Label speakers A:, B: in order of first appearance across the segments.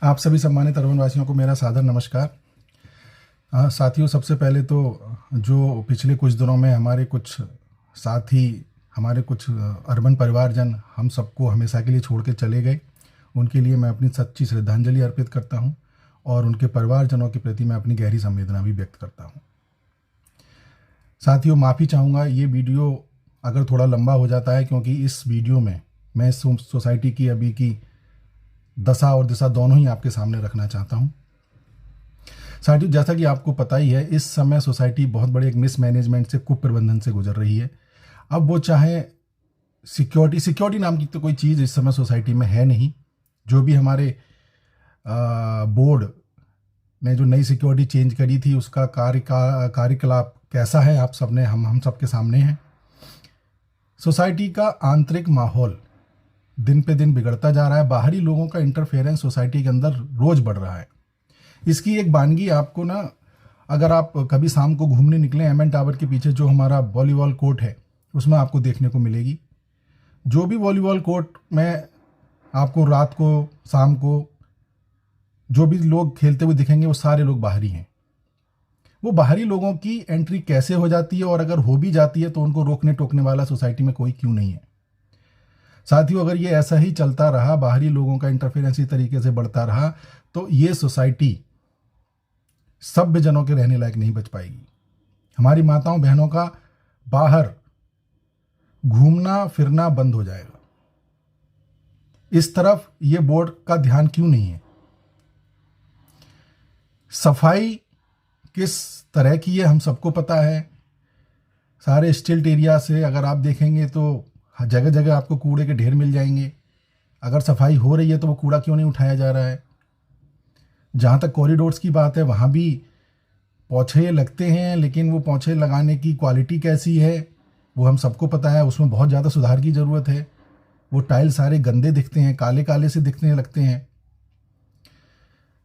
A: आप सभी सम्मानित अरवन वासियों को मेरा सादर नमस्कार। साथियों, सबसे पहले तो जो पिछले कुछ दिनों में हमारे कुछ साथी, हमारे कुछ अर्बन परिवारजन हम सबको हमेशा के लिए छोड़ के चले गए, उनके लिए मैं अपनी सच्ची श्रद्धांजलि अर्पित करता हूं और उनके परिवारजनों के प्रति मैं अपनी गहरी संवेदना भी व्यक्त करता हूं। साथियों, माफ़ी चाहूँगा ये वीडियो अगर थोड़ा लंबा हो जाता है, क्योंकि इस वीडियो में मैं इस सोसाइटी की अभी की दशा और दिशा दोनों ही आपके सामने रखना चाहता हूं। साथियों, जैसा कि आपको पता ही है, इस समय सोसाइटी बहुत बड़े एक मिसमैनेजमेंट से, कुप्रबंधन से गुजर रही है। अब वो चाहे सिक्योरिटी नाम की तो कोई चीज़ इस समय सोसाइटी में है नहीं। जो भी हमारे बोर्ड ने जो नई सिक्योरिटी चेंज करी थी, उसका कार्यकलाप कैसा है आप सबने हम सबके सामने है। सोसाइटी का आंतरिक माहौल दिन पे दिन बिगड़ता जा रहा है। बाहरी लोगों का इंटरफेरेंस सोसाइटी के अंदर रोज बढ़ रहा है। इसकी एक वानगी आपको ना, अगर आप कभी शाम को घूमने निकले एमएन टावर के पीछे जो हमारा वॉलीबॉल कोर्ट है, उसमें आपको देखने को मिलेगी। जो भी वॉलीबॉल कोर्ट में आपको रात को, शाम को जो भी लोग खेलते हुए दिखेंगे, वो सारे लोग बाहरी हैं। वो बाहरी लोगों की एंट्री कैसे हो जाती है, और अगर हो भी जाती है तो उनको रोकने टोकने वाला सोसाइटी में कोई क्यों नहीं है। साथियों, अगर ये ऐसा ही चलता रहा, बाहरी लोगों का इंटरफेरेंस इस तरीके से बढ़ता रहा, तो ये सोसाइटी सभ्य जनों के रहने लायक नहीं बच पाएगी। हमारी माताओं बहनों का बाहर घूमना फिरना बंद हो जाएगा। इस तरफ ये बोर्ड का ध्यान क्यों नहीं है। सफाई किस तरह की है हम सबको पता है। सारे स्टिल्ट एरिया से अगर आप देखेंगे तो जगह जगह आपको कूड़े के ढेर मिल जाएंगे। अगर सफाई हो रही है तो वो कूड़ा क्यों नहीं उठाया जा रहा है। जहाँ तक कॉरिडोर्स की बात है, वहाँ भी पोछे लगते हैं, लेकिन वो पोछे लगाने की क्वालिटी कैसी है वो हम सबको पता है। उसमें बहुत ज़्यादा सुधार की ज़रूरत है। वो टाइल सारे गंदे दिखते हैं, काले काले से दिखने लगते हैं।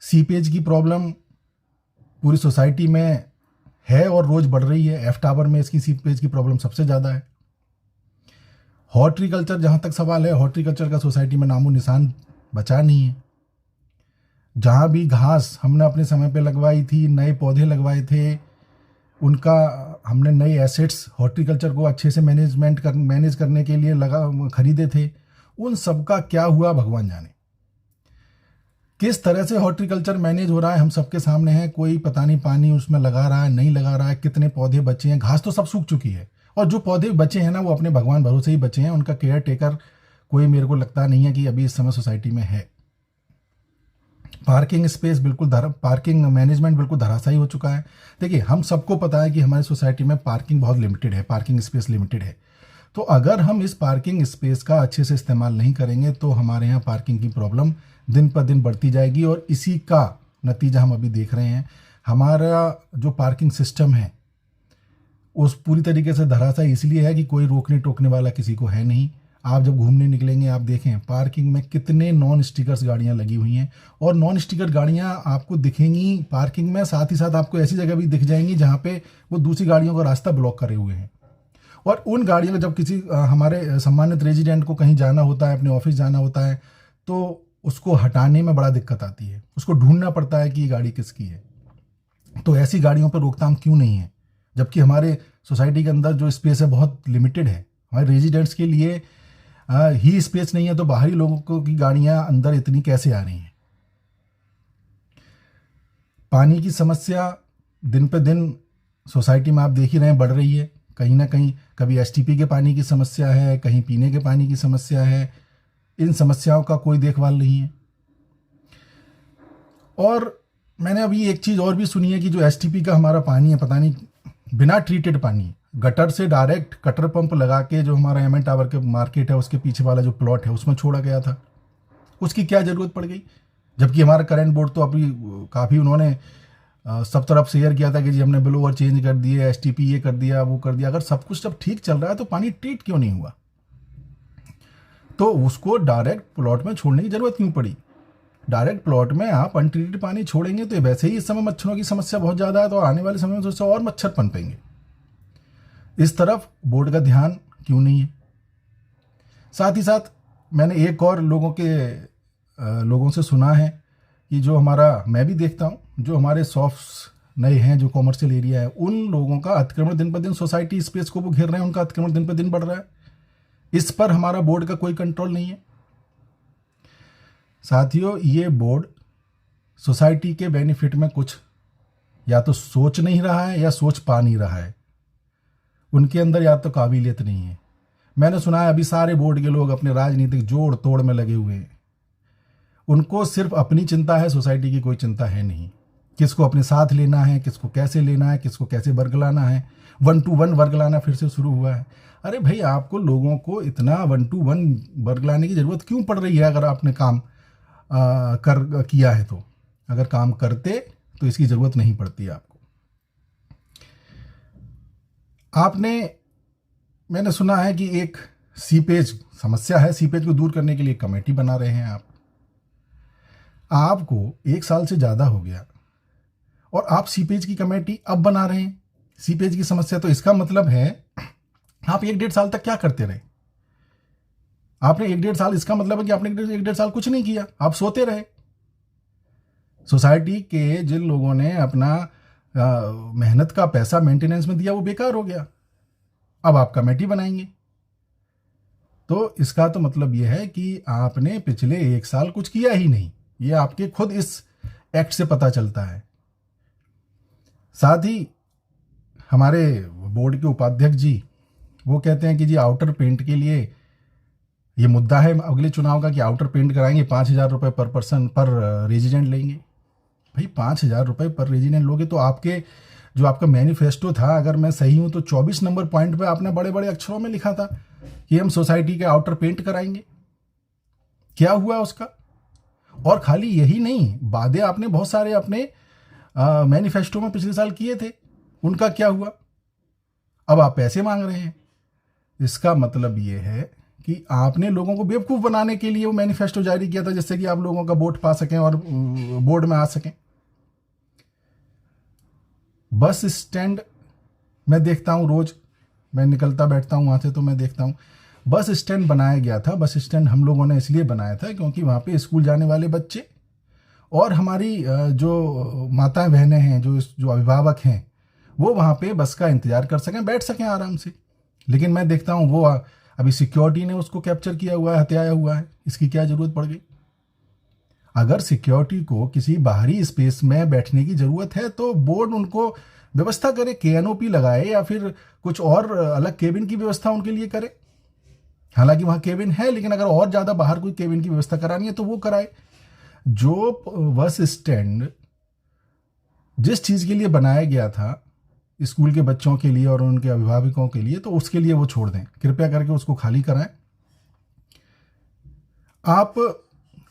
A: सीपेज की प्रॉब्लम पूरी सोसाइटी में है और रोज़ बढ़ रही है। एफ टावर में इसकी सीपेज की प्रॉब्लम सबसे ज़्यादा है। हॉर्टिकल्चर, जहाँ तक सवाल है, हॉर्टिकल्चर का सोसाइटी में नामो निशान बचा नहीं है। जहाँ भी घास हमने अपने समय पे लगवाई थी, नए पौधे लगवाए थे, उनका हमने नए एसेट्स हॉर्टिकल्चर को अच्छे से मैनेज करने के लिए खरीदे थे, उन सब का क्या हुआ भगवान जाने। किस तरह से हॉर्टिकल्चर मैनेज हो रहा है हम सबके सामने है। कोई पता नहीं पानी उसमें लगा रहा है, नहीं लगा रहा है, कितने पौधे बचे हैं। घास तो सब सूख चुकी है, और जो पौधे बचे हैं ना, वो अपने भगवान भरोसे ही बचे हैं। उनका केयर टेकर कोई मेरे को लगता नहीं है कि अभी इस समय सोसाइटी में है। पार्किंग मैनेजमेंट बिल्कुल धराशायी हो चुका है। देखिए, हम सबको पता है कि हमारी सोसाइटी में पार्किंग बहुत लिमिटेड है, पार्किंग स्पेस लिमिटेड है। तो अगर हम इस पार्किंग स्पेस का अच्छे से इस्तेमाल नहीं करेंगे तो हमारे यहाँ पार्किंग की प्रॉब्लम दिन पर दिन बढ़ती जाएगी, और इसी का नतीजा हम अभी देख रहे हैं। हमारा जो पार्किंग सिस्टम है उस पूरी तरीके से धराशायी इसलिए है कि कोई रोकने टोकने वाला किसी को है नहीं। आप जब घूमने निकलेंगे, आप देखें पार्किंग में कितने नॉन स्टिकर्स गाड़ियां लगी हुई हैं, और नॉन स्टिकर गाड़ियां आपको दिखेंगी पार्किंग में। साथ ही साथ आपको ऐसी जगह भी दिख जाएंगी जहां पे वो दूसरी गाड़ियों का रास्ता ब्लॉक करे हुए हैं। और उन गाड़ियों को जब किसी हमारे सम्मानित रेजिडेंट को कहीं जाना होता है, अपने ऑफिस जाना होता है, तो उसको हटाने में बड़ा दिक्कत आती है। उसको ढूंढना पड़ता है कि ये गाड़ी किसकी है। तो ऐसी गाड़ियों पर रोकथाम क्यों नहीं है, जबकि हमारे सोसाइटी के अंदर जो स्पेस है बहुत लिमिटेड है। हमारे रेजिडेंट्स के लिए ही स्पेस नहीं है, तो बाहरी लोगों को की गाड़ियां अंदर इतनी कैसे आ रही हैं। पानी की समस्या दिन पे दिन सोसाइटी में आप देख ही रहे हैं बढ़ रही है। कहीं ना कहीं कभी एसटीपी के पानी की समस्या है, कहीं पीने के पानी की समस्या है। इन समस्याओं का कोई देखभाल नहीं है। और मैंने अभी एक चीज़ और भी सुनी है कि जो एसटीपी का हमारा पानी है, पता नहीं बिना ट्रीटेड पानी, गटर से डायरेक्ट कटर पंप लगा के जो हमारा एमएन टावर के मार्केट है उसके पीछे वाला जो प्लॉट है उसमें छोड़ा गया था। उसकी क्या ज़रूरत पड़ गई, जबकि हमारा करंट बोर्ड तो अभी काफ़ी उन्होंने सब तरफ शेयर किया था कि जी हमने बिल ओवर चेंज कर दिए, एसटीपी ये कर दिया, वो कर दिया। अगर सब कुछ जब ठीक चल रहा है तो पानी ट्रीट क्यों नहीं हुआ, तो उसको डायरेक्ट प्लॉट में छोड़ने की ज़रूरत क्यों पड़ी। डायरेक्ट प्लॉट में आप अनट्रीटेड पानी छोड़ेंगे तो वैसे ही इस समय मच्छरों की समस्या बहुत ज़्यादा है, तो आने वाले समय में उससे और मच्छर पनपेंगे। इस तरफ बोर्ड का ध्यान क्यों नहीं है। साथ ही साथ मैंने एक और लोगों से सुना है कि जो हमारा, मैं भी देखता हूँ, जो हमारे सॉफ्ट नए हैं, जो कॉमर्शियल एरिया है, उन लोगों का अतिक्रमण दिन पर दिन, सोसाइटी स्पेस को वो घेर रहे हैं, उनका अतिक्रमण दिन पर दिन बढ़ रहा है। इस पर हमारा बोर्ड का कोई कंट्रोल नहीं है। साथियों, ये बोर्ड सोसाइटी के बेनिफिट में कुछ या तो सोच नहीं रहा है या सोच पा नहीं रहा है। उनके अंदर या तो काबिलियत नहीं है। मैंने सुना है अभी सारे बोर्ड के लोग अपने राजनीतिक जोड़ तोड़ में लगे हुए हैं। उनको सिर्फ अपनी चिंता है, सोसाइटी की कोई चिंता है नहीं। किसको अपने साथ लेना है, किसको कैसे लेना है, किसको कैसे वर्ग लाना है। 1 to 1 वर्ग लाना फिर से शुरू हुआ है। अरे भाई, आपको लोगों को इतना 1 to 1 वर्ग लाने की ज़रूरत क्यों पड़ रही है? अगर आपने काम किया है तो, अगर काम करते तो इसकी ज़रूरत नहीं पड़ती आपको। मैंने सुना है कि एक सीपेज समस्या है, सीपेज को दूर करने के लिए कमेटी बना रहे हैं आपको 1 साल से ज़्यादा हो गया और आप सीपेज की कमेटी अब बना रहे हैं सीपेज की समस्या। तो इसका मतलब है आप 1-1.5 साल तक क्या करते रहे? आपने 1-1.5 साल, इसका मतलब है कि आपने 1-1.5 साल कुछ नहीं किया, आप सोते रहे। सोसाइटी के जिन लोगों ने अपना मेहनत का पैसा मेंटेनेंस में दिया वो बेकार हो गया। अब आप कमेटी बनाएंगे तो इसका तो मतलब यह है कि आपने पिछले 1 साल कुछ किया ही नहीं। ये आपके खुद इस एक्ट से पता चलता है। साथ ही हमारे बोर्ड के उपाध्यक्ष जी वो कहते हैं कि जी आउटर पेंट के लिए ये मुद्दा है अगले चुनाव का कि आउटर पेंट कराएंगे, 5,000 रुपये पर पर्सन पर रेजिडेंट लेंगे। भाई 5,000 रुपये पर रेजिडेंट लोगे तो आपका मैनिफेस्टो था, अगर मैं सही हूं तो 24 नंबर पॉइंट पे आपने बड़े बड़े अक्षरों में लिखा था कि हम सोसाइटी के आउटर पेंट कराएंगे। क्या हुआ उसका? और खाली यही नहीं, वादे आपने बहुत सारे अपने मैनिफेस्टो में पिछले साल किए थे, उनका क्या हुआ? अब आप पैसे मांग रहे हैं। इसका मतलब ये है कि आपने लोगों को बेवकूफ़ बनाने के लिए वो मैनिफेस्टो जारी किया था जिससे कि आप लोगों का वोट पा सकें और बोर्ड में आ सकें। बस स्टैंड मैं देखता हूँ, रोज मैं निकलता बैठता हूँ वहाँ से तो मैं देखता हूँ बस स्टैंड बनाया गया था। बस स्टैंड हम लोगों ने इसलिए बनाया था क्योंकि वहाँ पे स्कूल जाने वाले बच्चे और हमारी जो माताएं बहनें हैं, जो अभिभावक हैं, वो वहाँ पे बस का इंतज़ार कर सकें, बैठ सकें आराम से। लेकिन मैं देखता हूँ वो अभी सिक्योरिटी ने उसको कैप्चर किया हुआ है, हथियाया हुआ है। इसकी क्या ज़रूरत पड़ गई? अगर सिक्योरिटी को किसी बाहरी स्पेस में बैठने की ज़रूरत है तो बोर्ड उनको व्यवस्था करे, KNOP लगाए या फिर कुछ और अलग केबिन की व्यवस्था उनके लिए करे। हालांकि वहाँ केबिन है, लेकिन अगर और ज़्यादा बाहर कोई केबिन की व्यवस्था करानी है तो वो कराए। जो बस स्टैंड जिस चीज़ के लिए बनाया गया था, स्कूल के बच्चों के लिए और उनके अभिभावकों के लिए, तो उसके लिए वो छोड़ दें, कृपया करके उसको खाली कराएं।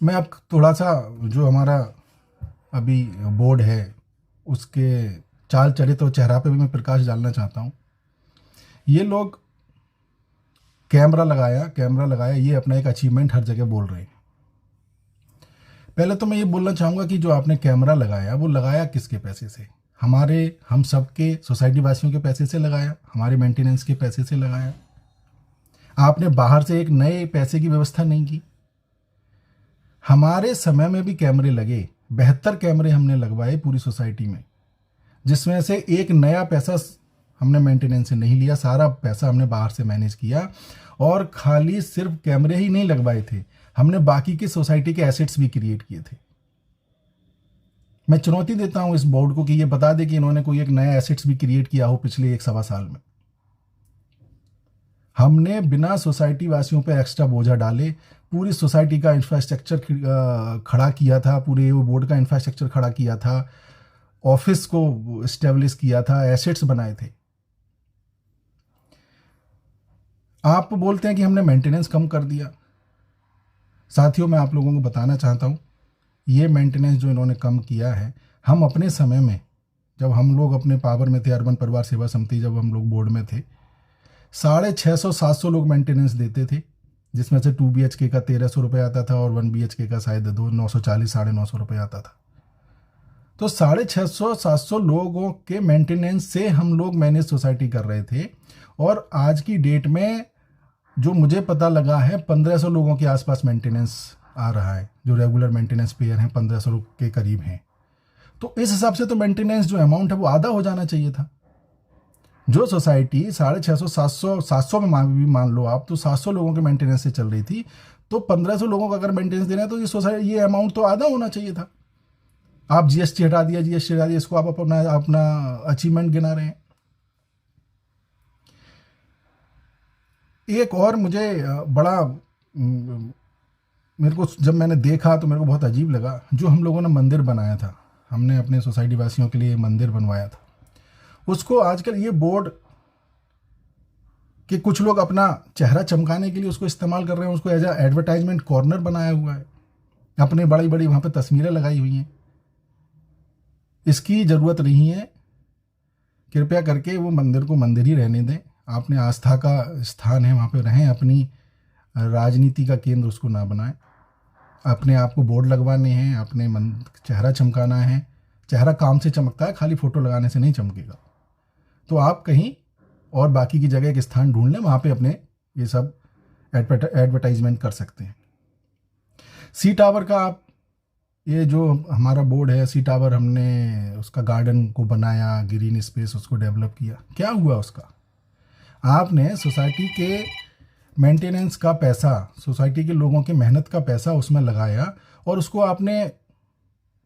A: मैं अब थोड़ा सा जो हमारा अभी बोर्ड है उसके चाल चरित्र और चेहरा पे भी मैं प्रकाश डालना चाहता हूँ। ये लोग कैमरा लगाया, ये अपना एक अचीवमेंट हर जगह बोल रहे हैं। पहले तो मैं ये बोलना चाहूँगा कि जो आपने कैमरा लगाया वो लगाया किसके पैसे से? हम सबके सोसाइटी वासियों के पैसे से लगाया, हमारे मेंटेनेंस के पैसे से लगाया। आपने बाहर से एक नए पैसे की व्यवस्था नहीं की। हमारे समय में भी कैमरे लगे, 72 कैमरे हमने लगवाए पूरी सोसाइटी में, जिसमें से एक नया पैसा हमने मेंटेनेंस से नहीं लिया। सारा पैसा हमने बाहर से मैनेज किया और खाली सिर्फ कैमरे ही नहीं लगवाए थे, हमने बाकी की सोसाइटी के एसेट्स भी क्रिएट किए थे। मैं चुनौती देता हूं इस बोर्ड को कि ये बता दे कि इन्होंने कोई एक नया एसेट्स भी क्रिएट किया हो पिछले 1-1.25 साल में। हमने बिना सोसाइटी वासियों पर एक्स्ट्रा बोझा डाले पूरी सोसाइटी का इंफ्रास्ट्रक्चर खड़ा किया था, पूरे वो बोर्ड का इंफ्रास्ट्रक्चर खड़ा किया था, ऑफिस को एस्टेब्लिश किया था, एसेट्स बनाए थे। आप बोलते हैं कि हमने मेंटेनेंस कम कर दिया। साथियों, मैं आप लोगों को बताना चाहता हूँ, ये मेंटेनेंस जो इन्होंने कम किया है, हम अपने समय में जब हम लोग अपने पावर में थे, अर्बन परिवार सेवा समिति जब हम लोग बोर्ड में थे, 650-700 लोग मेंटेनेंस देते थे, जिसमें से 2 BHK का 1300 रुपये आता था और 1 BHK का शायद 940-950 रुपये आता था। तो 650-700 लोगों के मेंटेनेंस से हम लोग मैनेज सोसाइटी कर रहे थे। और आज की डेट में जो मुझे पता लगा है, 1500 लोगों के आसपास मेंटेनेंस आ रहा है, जो रेगुलर मेंटेनेंस पेयर हैं 1500 के करीब हैं। तो इस हिसाब से तो मेंटेनेंस जो अमाउंट है वो आधा हो जाना चाहिए था। जो सोसाइटी 650 700 में मान लो आप, तो 700 लोगों के मेंटेनेंस से चल रही थी, तो 1500 लोगों को अगर मेंटेनेंस देना है तो ये सोसाइटी, ये अमाउंट तो आधा होना चाहिए था। आप जीएसटी हटा दिया, इसको आप अपना अचीवमेंट गिना रहे हैं। एक और मुझे बड़ा मेरे को जब मैंने देखा तो मेरे को बहुत अजीब लगा, जो हम लोगों ने मंदिर बनाया था, हमने अपने सोसाइटी वासियों के लिए मंदिर बनवाया था, उसको आजकल ये बोर्ड कि कुछ लोग अपना चेहरा चमकाने के लिए उसको इस्तेमाल कर रहे हैं, उसको एज ए एडवर्टाइजमेंट कॉर्नर बनाया हुआ है, अपने बड़ी बड़ी वहाँ पे तस्वीरें लगाई हुई हैं। इसकी ज़रूरत नहीं है। कृपया करके वो मंदिर को मंदिर ही रहने दें। आपने आस्था का स्थान है, वहाँ पे रहें, अपनी राजनीति का केंद्र उसको ना बनाएं। अपने आप को बोर्ड लगवाने हैं, अपने चेहरा चमकाना है। चेहरा काम से चमकता है, खाली फ़ोटो लगाने से नहीं चमकेगा। तो आप कहीं और बाकी की जगह एक स्थान ढूंढ लें, वहाँ पे अपने ये सब एडवर्टाइजमेंट कर सकते हैं। सी टावर का आप, ये जो हमारा बोर्ड है सी टावर, हमने उसका गार्डन को बनाया, ग्रीन स्पेस उसको डेवलप किया, क्या हुआ उसका? आपने सोसाइटी के मेंटेनेंस का पैसा, सोसाइटी के लोगों के मेहनत का पैसा उसमें लगाया और उसको आपने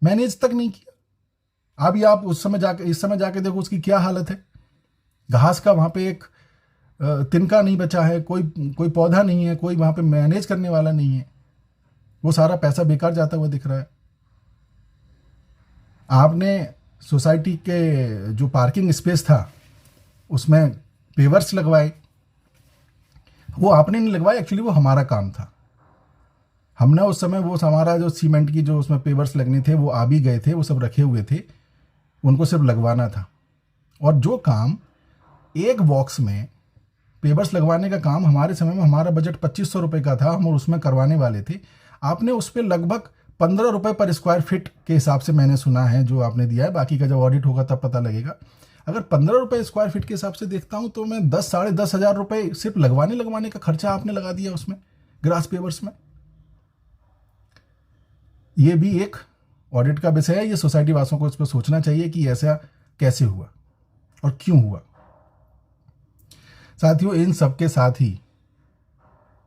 A: मैनेज तक नहीं किया। अभी आप इस समय जाके देखो उसकी क्या हालत है। घास का वहाँ पे एक तिनका नहीं बचा है, कोई पौधा नहीं है, कोई वहाँ पे मैनेज करने वाला नहीं है। वो सारा पैसा बेकार जाता हुआ दिख रहा है। आपने सोसाइटी के जो पार्किंग स्पेस था उसमें पेवर्स लगवाए, वो आपने नहीं लगवाए, एक्चुअली वो हमारा काम था। हमने उस समय वो हमारा जो सीमेंट की जो उसमें पेवर्स लगने थे वो आ भी गए थे, वो सब रखे हुए थे, उनको सिर्फ लगवाना था। और जो काम एक बॉक्स में पेवर्स लगवाने का काम हमारे समय में, हमारा बजट 2500 रुपये का था, हम उसमें करवाने वाले थे, आपने उस पर लगभग 15 रुपये पर स्क्वायर फीट के हिसाब से मैंने सुना है जो आपने दिया है। बाकी का जब ऑडिट होगा तब पता लगेगा। अगर 15 रुपये स्क्वायर फीट के हिसाब से देखता हूँ तो मैं 10-10,500 रुपये सिर्फ लगवाने का खर्चा आपने लगा दिया उसमें, ग्रास पेवर्स में। ये भी एक ऑडिट का विषय है। ये सोसाइटी वासियों को इस पर सोचना चाहिए कि ऐसा कैसे हुआ और क्यों हुआ। साथियों, इन सब के साथ ही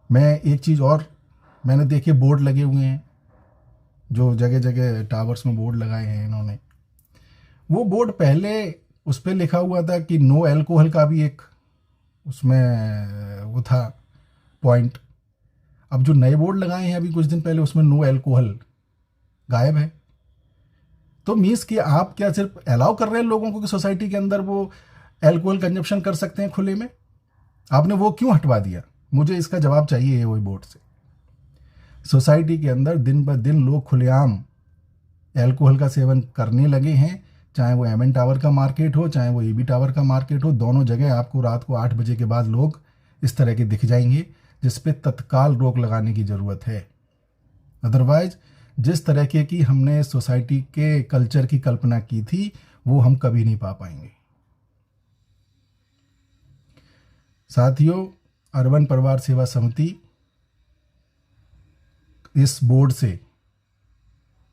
A: मैं एक चीज़ और, मैंने देखे बोर्ड लगे हुए हैं, जो जगह जगह टावर्स में बोर्ड लगाए हैं इन्होंने। वो बोर्ड पहले उस पर लिखा हुआ था कि नो एल्कोहल का भी एक उसमें वो था पॉइंट। अब जो नए बोर्ड लगाए हैं अभी कुछ दिन पहले, उसमें नो एल्कोहल गायब है। तो मीन्स कि आप क्या सिर्फ अलाउ कर रहे हैं लोगों को कि सोसाइटी के अंदर वो एल्कोहल कंजप्शन कर सकते हैं खुले में? आपने वो क्यों हटवा दिया? मुझे इसका जवाब चाहिए है वही बोर्ड से। सोसाइटी के अंदर दिन ब दिन लोग खुलेआम एल्कोहल का सेवन करने लगे हैं, चाहे वो एमएन टावर का मार्केट हो, चाहे वो एबी टावर का मार्केट हो। दोनों जगह आपको रात को 8 बजे के बाद लोग इस तरह के दिख जाएंगे, जिस पे तत्काल रोक लगाने की ज़रूरत है। अदरवाइज जिस तरह की हमने सोसाइटी के कल्चर की कल्पना की थी वो हम कभी नहीं पा पाएंगे। साथियों, अर्बन परिवार सेवा समिति इस बोर्ड से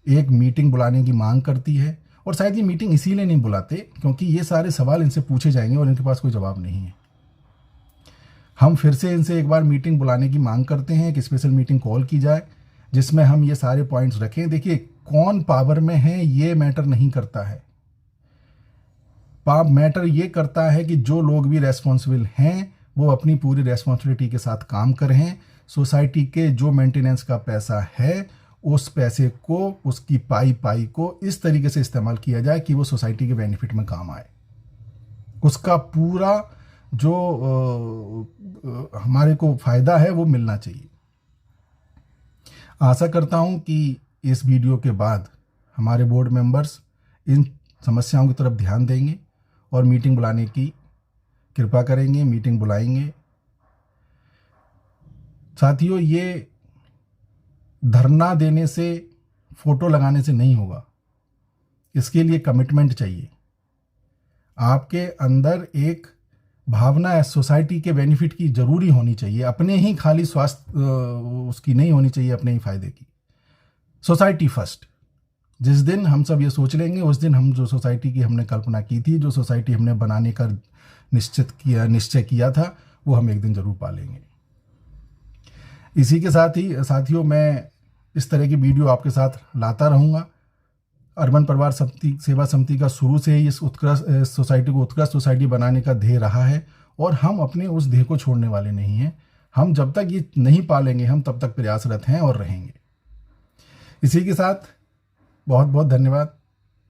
A: एक मीटिंग बुलाने की मांग करती है, और शायद ये मीटिंग इसीलिए नहीं बुलाते क्योंकि ये सारे सवाल इनसे पूछे जाएंगे और इनके पास कोई जवाब नहीं है। हम फिर से इनसे एक बार मीटिंग बुलाने की मांग करते हैं, एक स्पेशल मीटिंग कॉल की जाए जिसमें हम ये सारे पॉइंट्स रखें। देखिए, कौन पावर में है ये मैटर नहीं करता है। मैटर ये करता है कि जो लोग भी रेस्पॉन्सिबल हैं वो अपनी पूरी रेस्पॉन्सिबिलिटी के साथ काम करें। सोसाइटी के जो मेंटेनेंस का पैसा है उस पैसे को, उसकी पाई को इस तरीके से इस्तेमाल किया जाए कि वो सोसाइटी के बेनिफिट में काम आए। उसका पूरा जो हमारे को फ़ायदा है वो मिलना चाहिए। आशा करता हूँ कि इस वीडियो के बाद हमारे बोर्ड मेंबर्स इन समस्याओं की तरफ ध्यान देंगे और मीटिंग बुलाने की कृपा करेंगे, मीटिंग बुलाएंगे। साथियों, ये धरना देने से, फोटो लगाने से नहीं होगा। इसके लिए कमिटमेंट चाहिए। आपके अंदर एक भावना है सोसाइटी के बेनिफिट की जरूरी होनी चाहिए, अपने ही खाली स्वास्थ्य उसकी नहीं होनी चाहिए, अपने ही फायदे की। Society first. जिस दिन हम सब ये सोच लेंगे उस दिन हम जो सोसाइटी की हमने कल्पना की थी, जो सोसाइटी हमने बनाने का निश्चय किया था, वो हम एक दिन जरूर पालेंगे। इसी के साथ ही साथियों, मैं इस तरह की वीडियो आपके साथ लाता रहूँगा। अर्बन परिवार सेवा समिति का शुरू से ही इस उत्कृष्ट सोसाइटी को उत्कृष्ट सोसाइटी बनाने का ध्येय रहा है और हम अपने उस ध्येय को छोड़ने वाले नहीं हैं। हम जब तक ये नहीं पालेंगे हम तब तक प्रयासरत हैं और रहेंगे। इसी के साथ बहुत बहुत धन्यवाद।